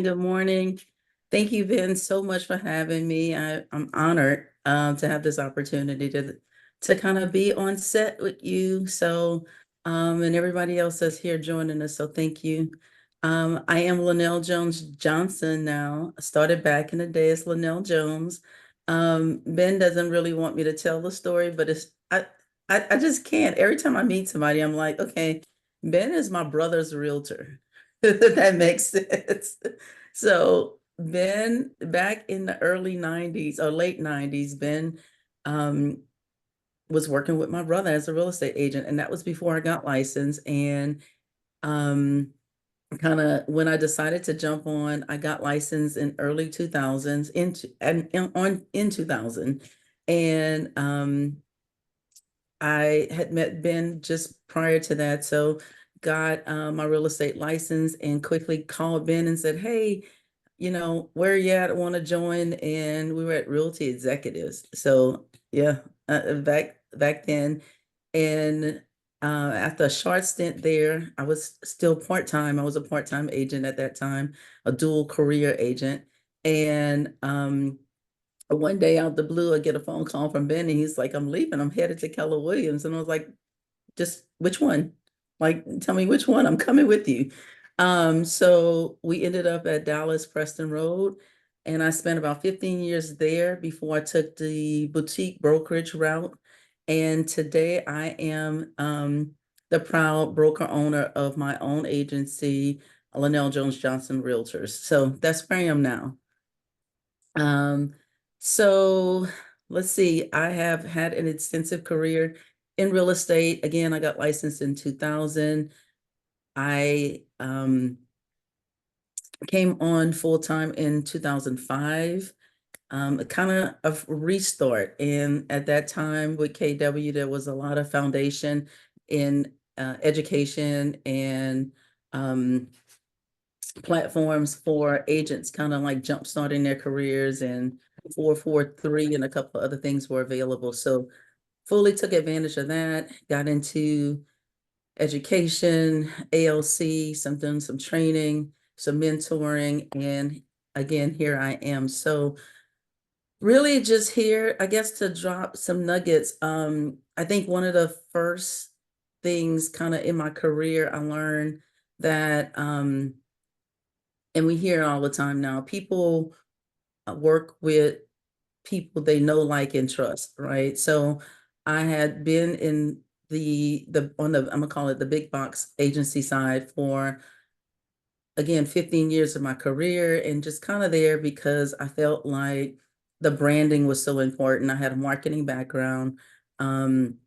morning. Good morning. Thank you, Ben, so much for having me. I'm honored to have this opportunity to kind of be on set with you. And everybody else that's here joining us. So thank you. I am Lynell Jones Johnson now. I started back in the day as Lynell Jones. Ben doesn't really want me to tell the story, but I just can't. Every time I meet somebody, I'm like, okay, Ben is my brother's realtor. That makes sense. So Ben, back in the early 90s or late 90s, Ben um, was working with my brother as a real estate agent. And that was before I got licensed. And kind of when I decided to jump on, I got licensed in early 2000s in 2000. And I had met Ben just prior to that. So got my real estate license and quickly called Ben and said, hey, where you at? I want to join. And we were at Realty Executives. So yeah, back then. And after a short stint there, I was still part-time. I was a part-time agent at that time, a dual career agent. And one day out the blue, I get a phone call from Ben, and he's like, I'm leaving. I'm headed to Keller Williams. And I was like, just which one? Like, tell me which one. I'm coming with you. So we ended up at Dallas Preston Road, and I spent about 15 years there before I took the boutique brokerage route. And today I am the proud broker owner of my own agency, Lynell Jones Johnson Realtors. So that's where I am now. Um, so let's see, I have had an extensive career in real estate. Again, I got licensed in 2000. I came on full-time in 2005, kind of a restart. And at that time with KW, there was a lot of foundation in education and platforms for agents kind of like jump starting their careers, and 443 and a couple of other things were available. So fully took advantage of that, got into education, ALC, some training, some mentoring, and again, here I am. So really just here, I guess, to drop some nuggets. I think one of the first things kind of in my career, I learned that and we hear it all the time now, people work with people they know, like, and trust, right? So I had been in I'm gonna call it the big box agency side for, again, 15 years of my career, and just kind of there because I felt like the branding was so important. I had a marketing background in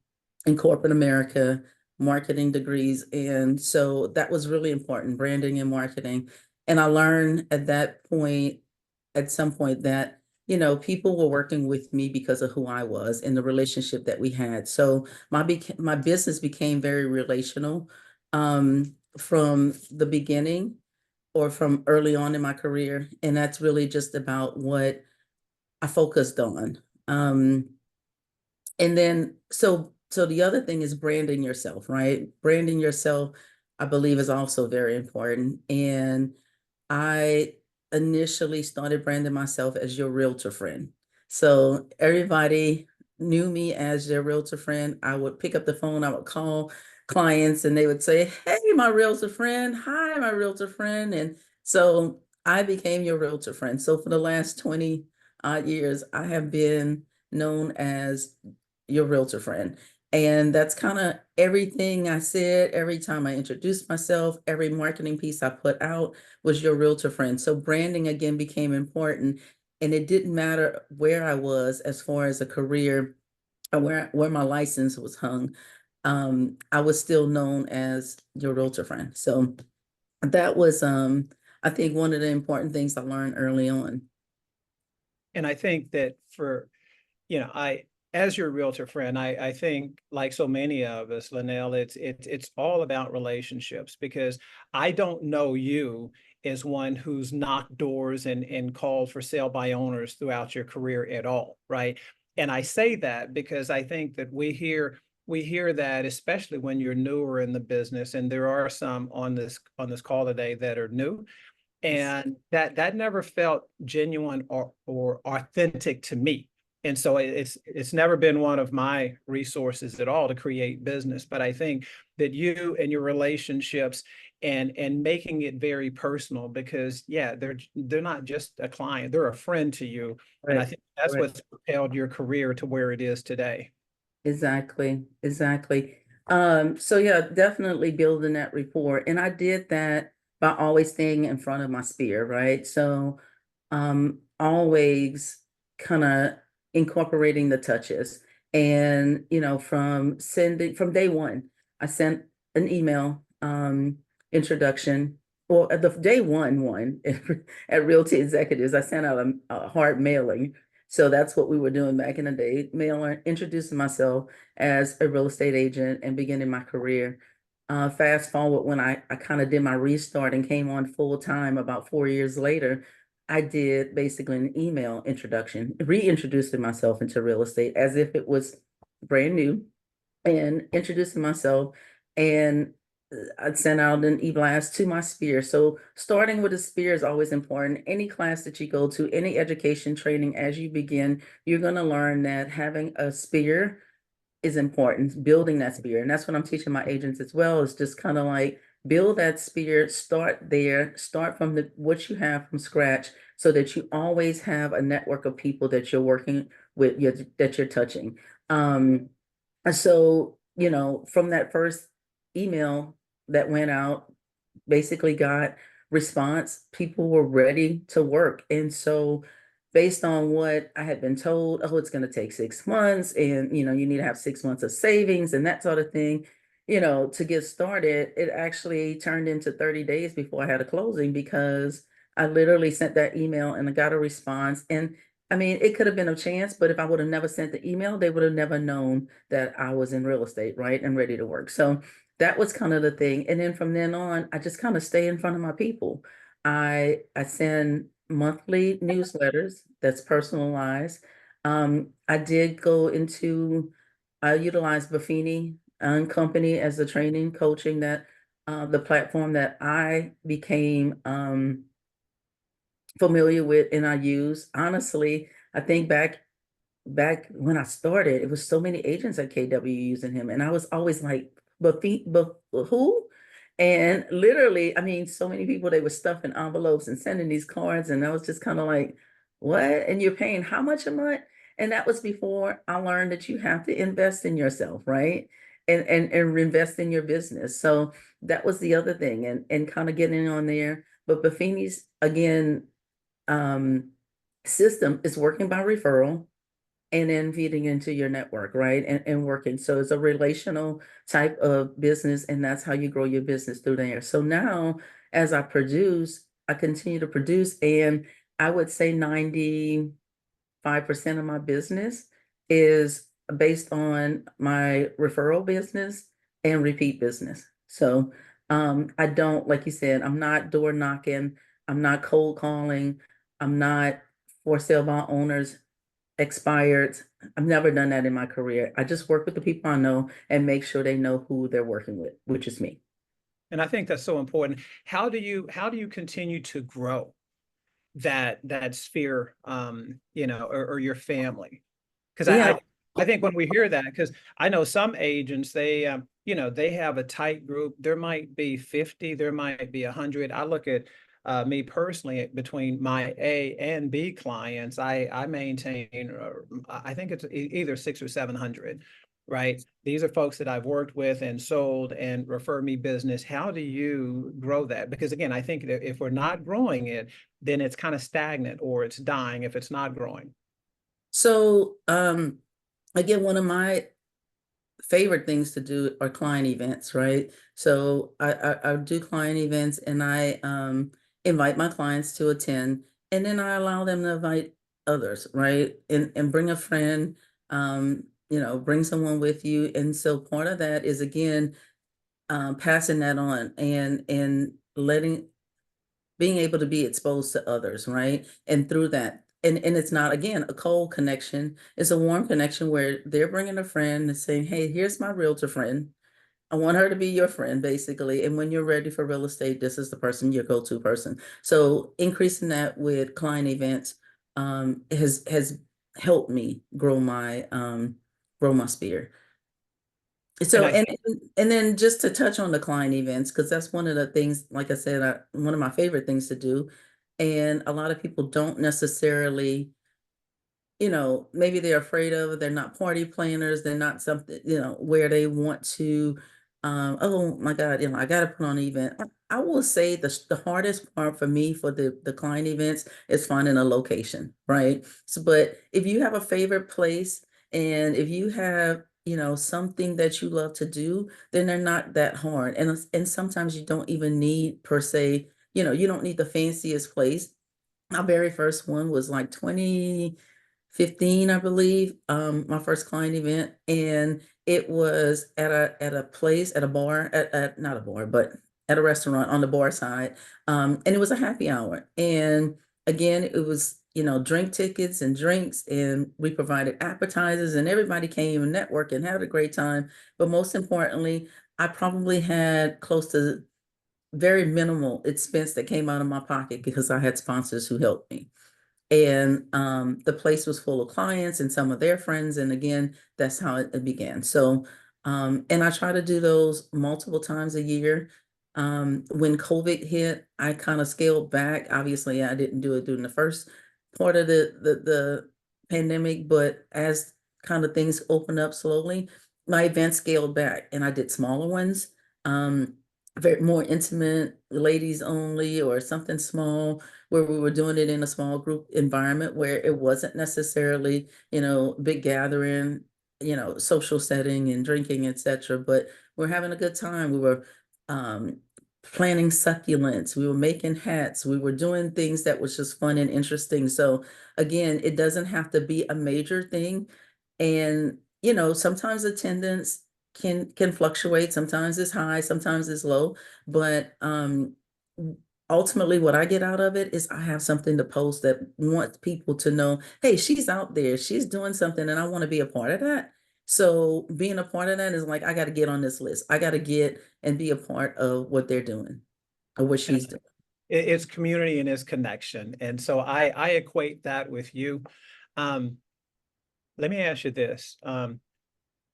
corporate America, marketing degrees. And so that was really important, branding and marketing. And I learned at some point that, people were working with me because of who I was and the relationship that we had. So my business became very relational from the beginning, or from early on in my career. And that's really just about what I focused on. And then, so the other thing is branding yourself, right? Branding yourself, I believe, is also very important. And I initially started branding myself as your realtor friend. So everybody knew me as their realtor friend. I would pick up the phone, I would call clients, and they would say, hey, my realtor friend. Hi, my realtor friend. And so I became your realtor friend. So for the last 20 odd years, I have been known as your realtor friend. And that's kind of everything I said, every time I introduced myself, every marketing piece I put out was your realtor friend. So branding again became important. And it didn't matter where I was as far as a career or where my license was hung. I was still known as your realtor friend. So that was I think one of the important things I learned early on. And I think that as your realtor friend, I think, like so many of us, Lynell, it's all about relationships, because I don't know you as one who's knocked doors and called for sale by owners throughout your career at all, right? And I say that because I think that we hear that, especially when you're newer in the business, and there are some on this call today that are new. And that never felt genuine or authentic to me. And so it's never been one of my resources at all to create business. But I think that you and your relationships and making it very personal, because yeah, they're not just a client, they're a friend to you. And I Right. think that's Right. what's propelled your career to where it is today. Exactly. Exactly. So yeah, definitely building that rapport. And I did that by always staying in front of my spear, right? So always kind of incorporating the touches. And from day one, I sent an email introduction. Well, at the day one at Realty Executives, I sent out a hard mailing. So that's what we were doing back in the day, mailing, introducing myself as a real estate agent and beginning my career. Fast forward when I kind of did my restart and came on full time about 4 years later, I did basically an email introduction, reintroducing myself into real estate as if it was brand new and introducing myself. And I sent out an e-blast to my sphere. So starting with a sphere is always important. Any class that you go to, any education training as you begin, you're going to learn that having a sphere is important, building that sphere. And that's what I'm teaching my agents as well, is just kind of like build that sphere, start there, start from what you have from scratch so that you always have a network of people that you're working with, that you're touching. So, from that first email that went out, basically got response. People were ready to work. And so based on what I had been told, oh, it's going to take 6 months and, you need to have 6 months of savings and that sort of thing, to get started, it actually turned into 30 days before I had a closing because I literally sent that email and I got a response. And I mean, it could have been a chance, but if I would have never sent the email, they would have never known that I was in real estate, right? And ready to work. So that was kind of the thing. And then from then on, I just kind of stay in front of my people. I send monthly newsletters that's personalized. I did go into I utilized Buffini and Company as a training coaching that the platform that I became familiar with and I use. Honestly, I think back when I started, it was so many agents at KW using him, and I was always like, but who? And literally, I mean, so many people, they were stuffing envelopes and sending these cards, and I was just kind of like, what? And you're paying how much a month? And that was before I learned that you have to invest in yourself, right? And invest in your business. So that was the other thing, and kind of getting on there. But Buffini's again um, system is working by referral and then feeding into your network, right? And working. So it's a relational type of business, and that's how you grow your business through there. So now, as I continue to produce, and I would say 95% of my business is based on my referral business and repeat business. So I don't, like you said, I'm not door knocking, I'm not cold calling, I'm not for sale by owners expired. I've never done that in my career. I just work with the people I know and make sure they know who they're working with, which is me. And I think that's so important. How do you continue to grow that sphere, or your family? Because Yeah. I think when we hear that, because I know some agents, they have a tight group. There might be 50, there might be 100. I look at me personally, between my A and B clients, I maintain, I think it's either 600 or 700, right? These are folks that I've worked with and sold and refer me business. How do you grow that? Because again, I think that if we're not growing it, then it's kind of stagnant or it's dying if it's not growing. So again, one of my favorite things to do are client events, right? So I do client events and I invite my clients to attend, and then I allow them to invite others, right? And bring a friend, bring someone with you. And so part of that is again passing that on and letting being able to be exposed to others, right? And through that, and it's not again a cold connection; it's a warm connection where they're bringing a friend and saying, "Hey, here's my realtor friend. I want her to be your friend, basically. And when you're ready for real estate, this is the person, your go-to person. So increasing that with client events has helped me grow my sphere. And So I and then just to touch on the client events, because that's one of the things, like I said, one of my favorite things to do. And a lot of people don't necessarily, maybe they're afraid of it. They're not party planners. They're not something, where they want to, oh my God, I got to put on an event. I will say the hardest part for me for the client events is finding a location, right? So, but if you have a favorite place and if you have, something that you love to do, then they're not that hard. And sometimes you don't even need per se, you don't need the fanciest place. My very first one was like 2015, I believe, my first client event. And it was at a place, at a bar, at not a bar, but at a restaurant on the bar side. And it was a happy hour. And again, it was, drink tickets and drinks, and we provided appetizers, and everybody came and networked and had a great time. But most importantly, I probably had close to very minimal expense that came out of my pocket because I had sponsors who helped me. And the place was full of clients and some of their friends. And again, that's how it began. So, and I try to do those multiple times a year. When COVID hit, I kind of scaled back. Obviously, I didn't do it during the first part of the pandemic, but as kind of things opened up slowly, my events scaled back and I did smaller ones. Very more intimate, ladies only, or something small, where we were doing it in a small group environment where it wasn't necessarily, big gathering, social setting and drinking, etc. But we're having a good time. We were um, planting succulents. We were making hats. We were doing things that was just fun and interesting. So again, it doesn't have to be a major thing. And, sometimes attendance can fluctuate. Sometimes it's high, sometimes it's low. But ultimately what I get out of it is I have something to post that wants people to know, hey, she's out there, she's doing something, and I want to be a part of that. So being a part of that is like, I got to get on this list. I got to get and be a part of what they're doing or what and she's doing. it's community and it's connection. And so I equate that with you. Um, Let me ask you this.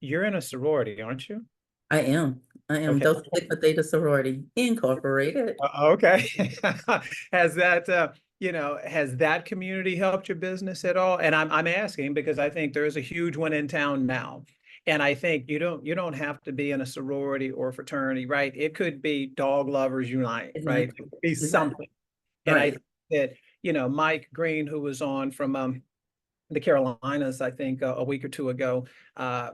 You're in a sorority, aren't you? I am. I am Okay. Delta Sigma Theta Sorority Incorporated. Okay. Has that has that community helped your business at all? And I'm asking because I think there is a huge one in town now. And I think you don't have to be in a sorority or fraternity, right? It could be dog lovers unite, right? It Exactly. could be Exactly. something. And I Right. think that, Mike Green, who was on from the Carolinas, I think a week or two ago.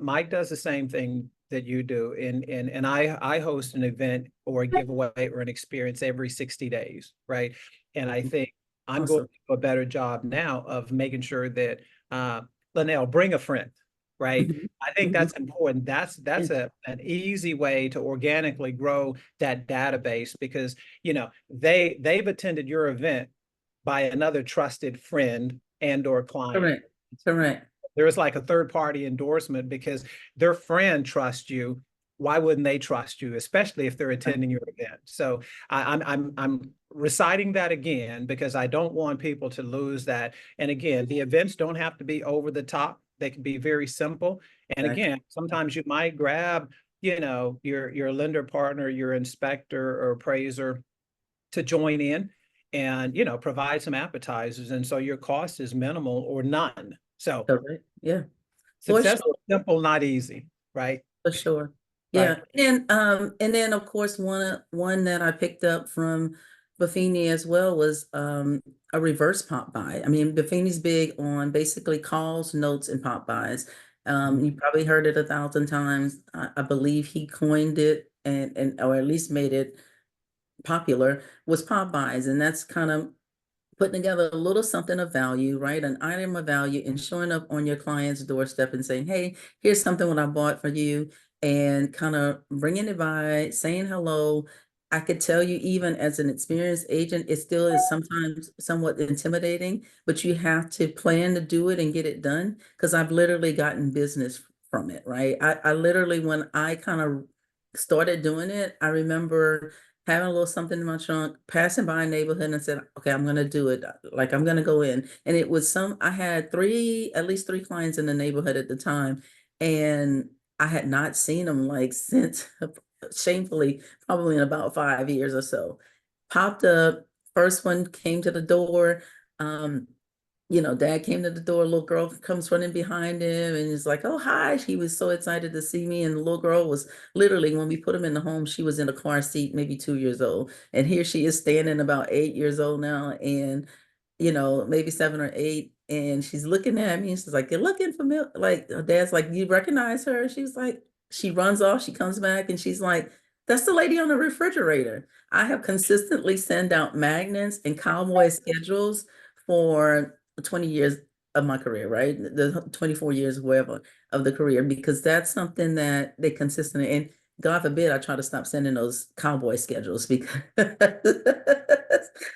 Mike does the same thing that you do, and I host an event or a giveaway or an experience every 60 days, right? And I think I'm going to Awesome. do a better job now of making sure that Lynell, bring a friend, right? Mhm. I think Mhm. that's important. Yeah. That's an easy way to organically grow that database because they've attended your event by another trusted friend and or client. Correct. Correct. There is like a third party endorsement because their friend trusts you. Why wouldn't they trust you, especially if they're Right. attending your event? So I'm reciting that again because I don't want people to lose that. And again, the events don't have to be over the top. They can be very simple. And Exactly. again, sometimes you might grab, your lender partner, your inspector or appraiser to join in and provide some appetizers, and so your cost is minimal or none. So Correct. Yeah. For success sure. is simple, not easy, right? For sure. Right. Yeah. And then of course one that I picked up from Buffini as well was a reverse pop by. I mean, Buffini's big on basically calls, notes, and pop buys. You probably heard it 1,000 times. I believe he coined it and or at least made it popular was pop buys. And that's kind of putting together a little something of value, right? An item of value and showing up on your client's doorstep and saying, hey, here's something what I bought for you, and kind of bringing it by, saying hello. I could tell you, even as an experienced agent, it still is sometimes somewhat intimidating, but you have to plan to do it and get it done. Because I've literally gotten business from it, right? I literally, when I kind of started doing it, I remember having a little something in my trunk, passing by a neighborhood and said, okay, I'm gonna do it. Like I'm gonna go in. And it was I had at least three clients in the neighborhood at the time. And I had not seen them like since shamefully, probably in about 5 years or so. Popped up, first one came to the door. Um, Dad came to the door, little girl comes running behind him and is like, oh, hi. She was so excited to see me. And the little girl was literally, when we put him in the home, she was in a car seat, maybe 2 years old. And here she is standing about 8 years old now. And maybe 7 or 8. And she's looking at me and she's like, you're looking familiar. Like her dad's like, you recognize her? She's like, she runs off, she comes back and she's like, that's the lady on the refrigerator. I have consistently sent out magnets and cowboy schedules for 20 years of my career, right? The 24 years, whatever, of the career, because that's something that they consistently, and God forbid I try to stop sending those cowboy schedules because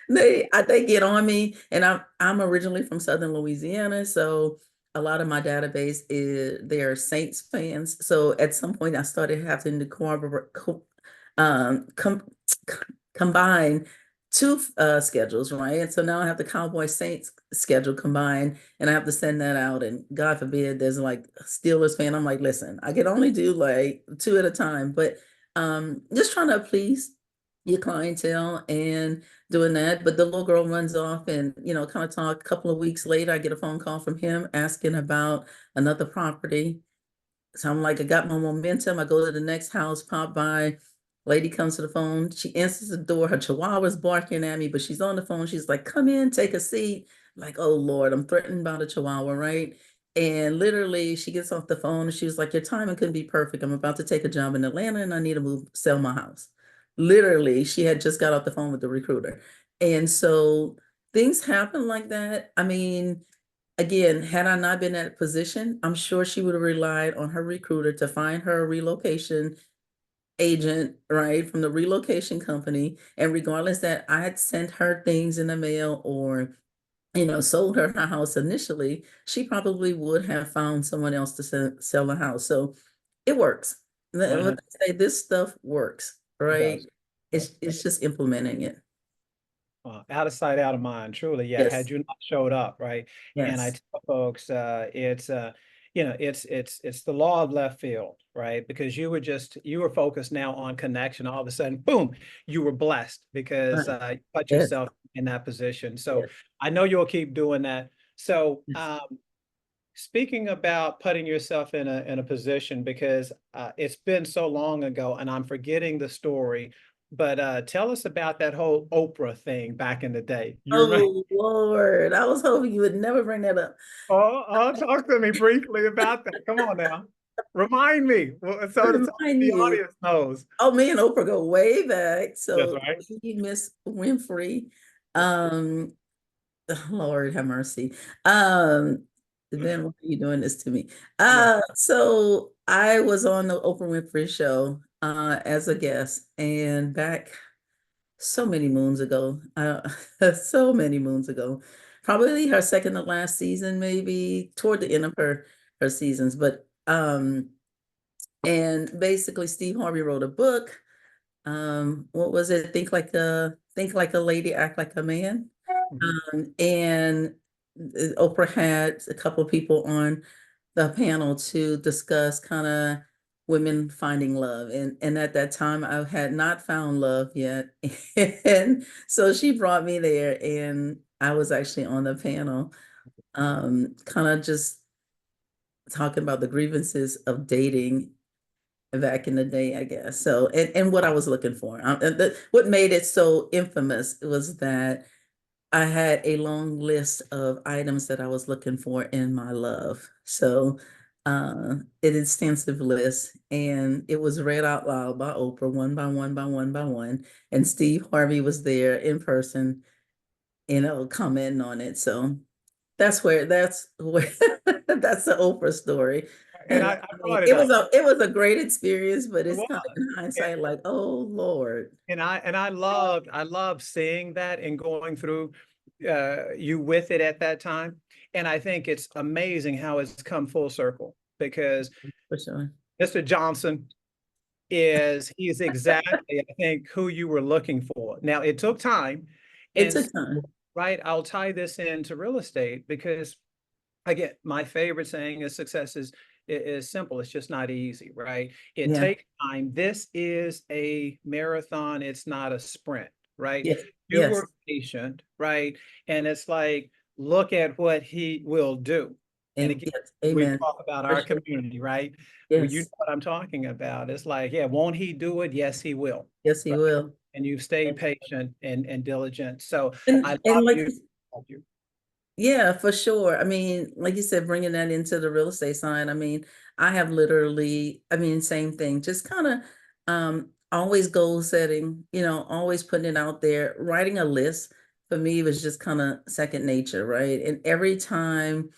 they get on me. And I'm originally from Southern Louisiana, so a lot of my database is they're Saints fans. So at some point I started having to um, com combine two schedules, right? And so now I have the Cowboy Saints schedule combined, and I have to send that out. And God forbid there's like a Steelers fan. I'm like, listen, I can only do like two at a time, but just trying to please your clientele and doing that. But the little girl runs off and, kind of talk. A couple of weeks later, I get a phone call from him asking about another property. So I'm like, I got my momentum. I go to the next house, pop by. Lady comes to the phone. She answers the door. Her chihuahua's barking at me, but she's on the phone. She's like, come in, take a seat. I'm like, oh Lord, I'm threatened by the chihuahua, right? And literally, she gets off the phone and she was like, your timing couldn't be perfect. I'm about to take a job in Atlanta and I need to sell my house. Literally, she had just got off the phone with the recruiter. And so things happen like that. I mean, again, had I not been in that position, I'm sure she would have relied on her recruiter to find her a relocation agent, right, from the relocation company. And regardless that I had sent her things in the mail or, sold her house initially, she probably would have found someone else to sell the house. So it works. What they say, this stuff works, It right? does. It's just implementing it. Out of sight, out of mind, truly. Yeah. Had Yes, you not showed up, right? And I yes, tell folks, it's the law of left field, right? Because you were focused now on connection. All of a sudden, boom, you were blessed because right. you put Yes, yourself in that position. So yes, I know you'll keep doing that. So yes. speaking about putting yourself in a position, because it's been so long ago and I'm forgetting the story, but tell us about that whole Oprah thing back in the day. You remember? Oh Lord, I was hoping you would never bring that up. Oh, talk to me briefly about that. Come on now. Remind me. Well, so Remind the you. audience knows. Oh, me and Oprah go way back. That's So right. Miss Winfrey. Um, Lord have mercy. Um, then why are you doing this to me? Yeah. So I was on the Oprah Winfrey show as a guest, and back so many moons ago, so many moons ago, probably her second to last season, maybe toward the end of her seasons. But and basically Steve Harvey wrote a book. What was it? Think like a lady, act like a man. Mhm. And Oprah had a couple of people on the panel to discuss kind of women finding love. And at that time I had not found love yet. And so she brought me there and I was actually on the panel, kind of just talking about the grievances of dating back in the day, I guess. So, and what I was looking for. What made it so infamous was that I had a long list of items that I was looking for in my love. So, an extensive list, and it was read out loud by Oprah, one by one by one by one. And Steve Harvey was there in person, commenting on it. So that's where that's the Oprah story. And And I I mean, brought it up. it was a great experience, but It it's kind of was. in hindsight like, oh Lord. And I loved seeing that and going through you with it at that time. And I think it's amazing how it's come full circle because For sure. Mr. Johnson, he's exactly, I think, who you were looking for. Now, it took time. It And took time. right, I'll tie this into real estate because, again, my favorite saying is success is simple. It's just not easy, right? It Yeah. takes time. This is a marathon. It's not a sprint, right? Yes. You Yes. were patient, right? And it's like, look at what he will do. And again, Yes. we Amen. talk about For our sure. community, right? Well, you know Yes. what I'm talking about. It's like, yeah, won't he do it? Yes, he will. Yes, he Right. will. And you've stayed patient and diligent. So I And love like you. you Yeah, for sure. I mean, like you said, bringing that into the real estate side. I mean, I have literally, I mean, same thing, just kind of always goal setting, always putting it out there. Writing a list for me was just kind of second nature, right? And every time,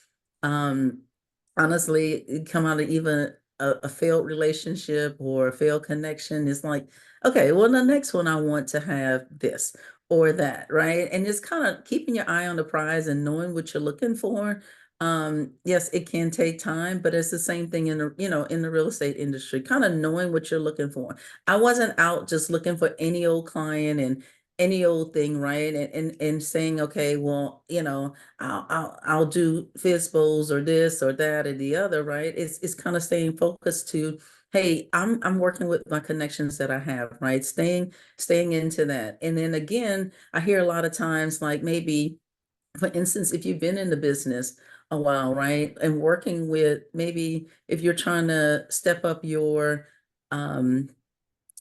um, honestly, it come out of even a failed relationship or a failed connection, it's like, okay, well, the next one I want to have this or that, right? And just kind of keeping your eye on the prize and knowing what you're looking for. Yes, it can take time, but it's the same thing in the real estate industry, kind of knowing what you're looking for. I wasn't out just looking for any old client and any old thing, right? And saying, okay, well, I'll do FISBOs or this or that or the other, right? It's kind of staying focused to, hey, I'm working with my connections that I have, right? Staying into that. And then again, I hear a lot of times, like maybe, for instance, if you've been in the business a while, right? And working with maybe if you're trying to step up your um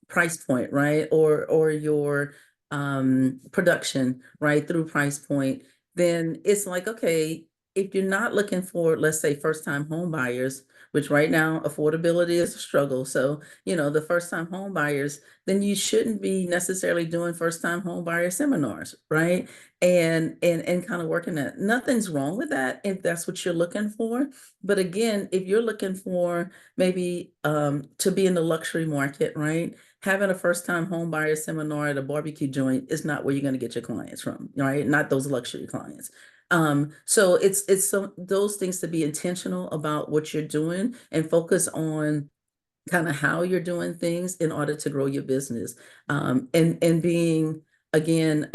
price point, right? Or your production, right, through price point, then it's like, okay, if you're not looking for, let's say, first time home buyers, which right now affordability is a struggle. So, the first time home buyers, then you shouldn't be necessarily doing first time home buyer seminars, right? And kind of working that. Nothing's wrong with that if that's what you're looking for. But again, if you're looking for maybe to be in the luxury market, right? Having a first time home buyer seminar at a barbecue joint is not where you're going to get your clients from, right? Not those luxury clients. So it's those things to be intentional about what you're doing and focus on kind of how you're doing things in order to grow your business. And being again,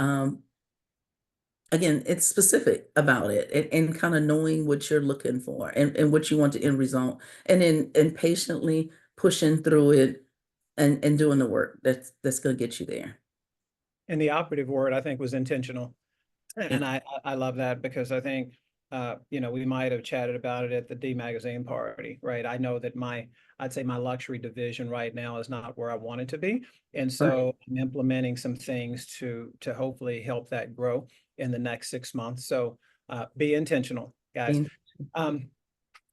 it's specific about it and kind of knowing what you're looking for and what you want to end result, and then and patiently pushing through it and doing the work that's going to get you there. And the operative word, I think, was intentional. Yeah. And I love that because I think, we might have chatted about it at the D Magazine party, right? I know that I'd say my luxury division right now is not where I want it to be. And Right. so I'm implementing some things to hopefully help that grow in the next 6 months. So be intentional, guys. Being- Um,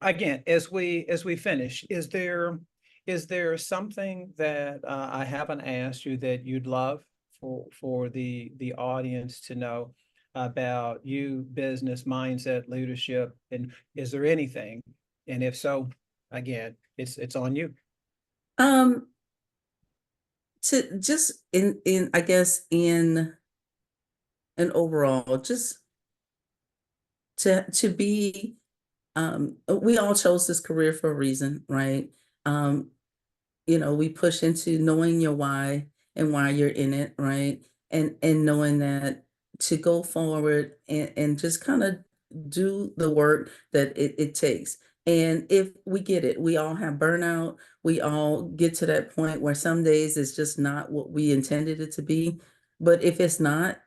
Again, as we finish, is there something that I haven't asked you that you'd love for the audience to know about you, business mindset, leadership, and is there anything? And if so, again, it's on you. Um, to just in I guess in an overall, just to be we all chose this career for a reason, right? Um, we push into knowing your why and why you're in it, right? And knowing that to go forward and just kind of do the work that it takes. And if we get it, we all have burnout. We all get to that point where some days it's just not what we intended it to be. But if it's not,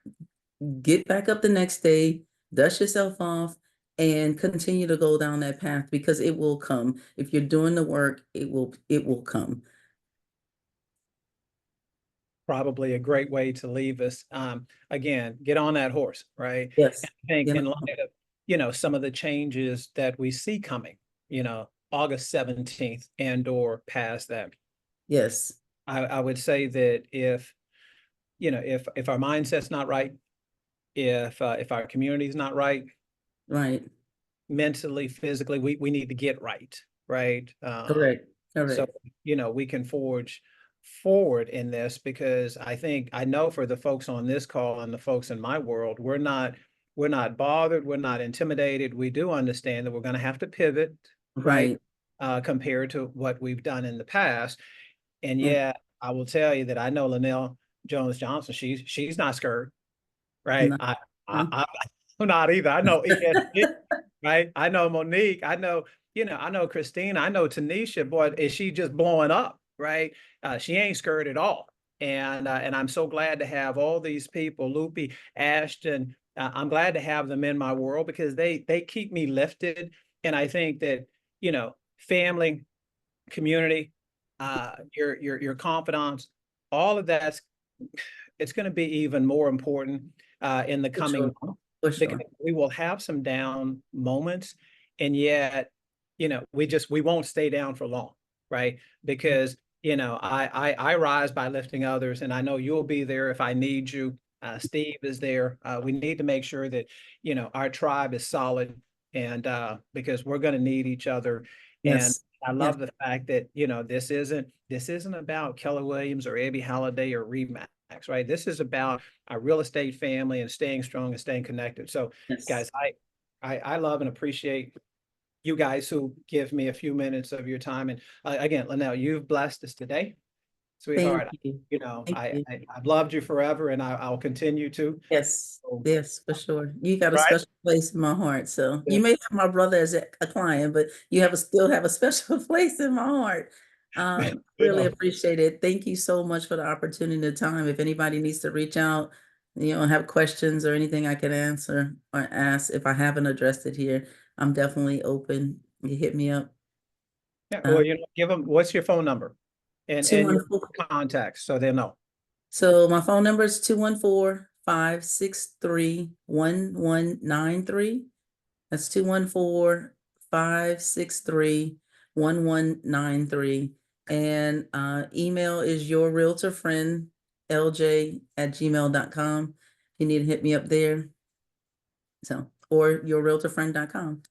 get back up the next day, dust yourself off, and continue to go down that path because it will come. If you're doing the work, it will come. Probably a great way to leave us. Again, get on that horse, right? Yes. And I think You in know, light of, some of the changes that we see coming, August 17th and or past that, yes. I would say that if our mindset's not right, if our community is not right, Right. mentally, physically, we need to get right, right? Correct. So, Correct. we can forge forward in this because I know for the folks on this call and the folks in my world, we're not bothered, we're not intimidated. We do understand that we're going to have to pivot, right? Right. Compared to what we've done in the past. And Yeah. yeah, I will tell you that I know Lynell Jones Johnson. She's not scared, right? No. I'm not either. I know ESG, right? I know Monique. I know, I know Christina. I know Tanisha. Boy, is she just blowing up, right? She ain't scared at all. And I'm so glad to have all these people, Loopy, Ashton. I'm glad to have them in my world because they keep me lifted. And I think that, family, community, your confidants, all of that's it's going to be even more important in the For coming sure. months For because sure. we will have some down moments, and yet, we won't stay down for long, right? Because I rise by lifting others, and I know you'll be there if I need you. Steve is there. We need to make sure that our tribe is solid, and because we're going to need each other. And Yes. I Yes. love the fact that this isn't about Keller Williams or Abby Halliday or Remax, right? This is about our real estate family and staying strong and staying connected. So, Yes. guys, I love and appreciate you guys who give me a few minutes of your time. And again, Lynell, you've blessed us today, Thank sweetheart. you. Thank you. I've loved you forever, and I'll continue to. Yes, So, yes, for sure. You got a right? special place in my heart. So you may have my brother as a client, but you still have a special place in my heart. You Really know, appreciate it. Thank you so much for the opportunity and the time. If anybody needs to reach out, have questions or anything I can answer or ask, if I haven't addressed it here, I'm definitely open. You hit me up. yeah. Uh, Well, give them what's your phone number and your 214. contacts so they'll know. So my phone number is 214-563-1193. That's 214-563-1193. And email is yourrealtorfriendlj@gmail.com. You need to hit me up there. So, or yourrealtorfriend.com.